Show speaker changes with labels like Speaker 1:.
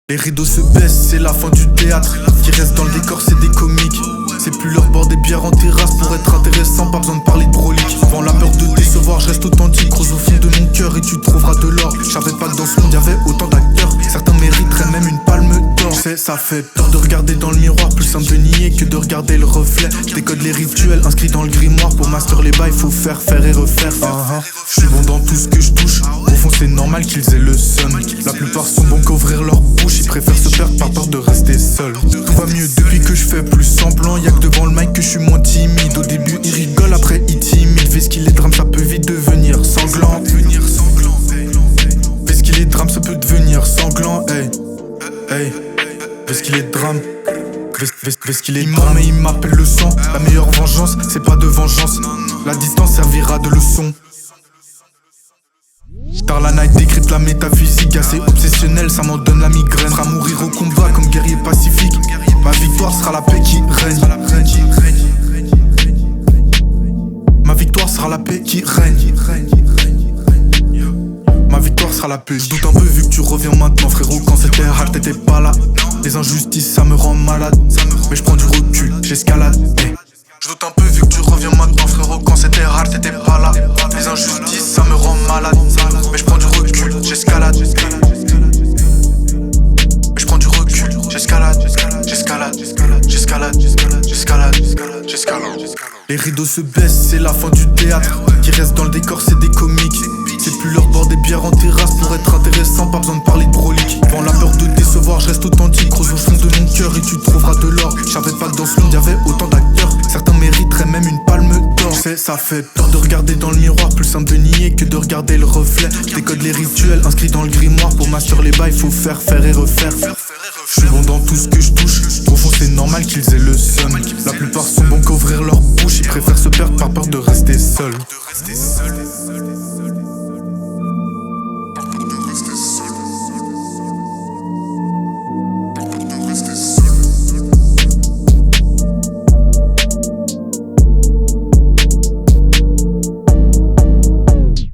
Speaker 1: Les rideaux se baissent, c'est la fin du théâtre. Qui reste dans le décor, c'est des comiques. C'est plus leur boire des bières en terrasse pour être intéressant, pas besoin de parler de brolique. Vends la peur de décevoir, je reste authentique. Rose au fond de mon cœur et tu trouveras de l'or. Je savais pas que dans ce monde y'avait autant d'acteurs. Certains mériteraient même une palme d'or. Ça fait peur de regarder dans le miroir. Plus simple de nier que de regarder le reflet. Je décode les rituels inscrits dans le grimoire. Pour master les bails, faut faire et refaire. Je suis bon dans tout ce que je touche. Au fond c'est normal qu'ils aient le seum. La plupart sont bons qu'ouvrir leur bouche. Ils préfèrent se perdre par peur de rester seul. Tout va mieux depuis que je fais plus semblant. Y'a que devant le mic que je suis moins timide. Au début il rigole, après il timide. Fais ce qu'il est drame, ça peut vite devenir sanglant. Fais ce qu'il est drame, ça peut devenir sanglant. Hey. Fais ce qu'il est drame. Fais ce qu'il est drame. Mais il m'appelle le sang. La meilleure vengeance, c'est pas de vengeance. La distance servira de leçon. Tard la night décrypte la métaphysique. Assez obsessionnel, ça m'en donne la migraine. Sera mourir au combat comme guerrier pacifique. Ma victoire sera la paix qui règne. Ma victoire sera la paix qui règne. Ma victoire sera la paix. Je doute un peu vu que tu reviens maintenant, frérot. Quand c'était hard, t'étais pas là. Les injustices, ça me rend malade. Mais je prends du recul, j'escalade. Je doute un peu vu que tu reviens maintenant, frérot. Quand c'était hard, t'étais pas là. Les injustices, ça me rend malade. Mais je prends du recul, j'escalade. Mais je prends du recul, j'escalade. Les rideaux se baissent, c'est la fin du théâtre. Qui reste dans le décor, c'est des comiques. C'est plus leur boire des bières en terrasse pour être intéressant, pas besoin de parler de brolique. Vends la peur de décevoir, je reste authentique. Rose au fond de mon cœur et tu trouveras de l'or. Je savais pas que dans ce monde y'avait autant d'acteurs. Certains mériteraient même une palme d'or. Ça fait peur de regarder dans le miroir. Plus simple de nier que de regarder le reflet. Je décode les rituels inscrits dans le grimoire. Pour master les bails, faut faire et refaire. Je suis bon dans tout ce que je touche. Au fond c'est normal qu'ils aient le seum. La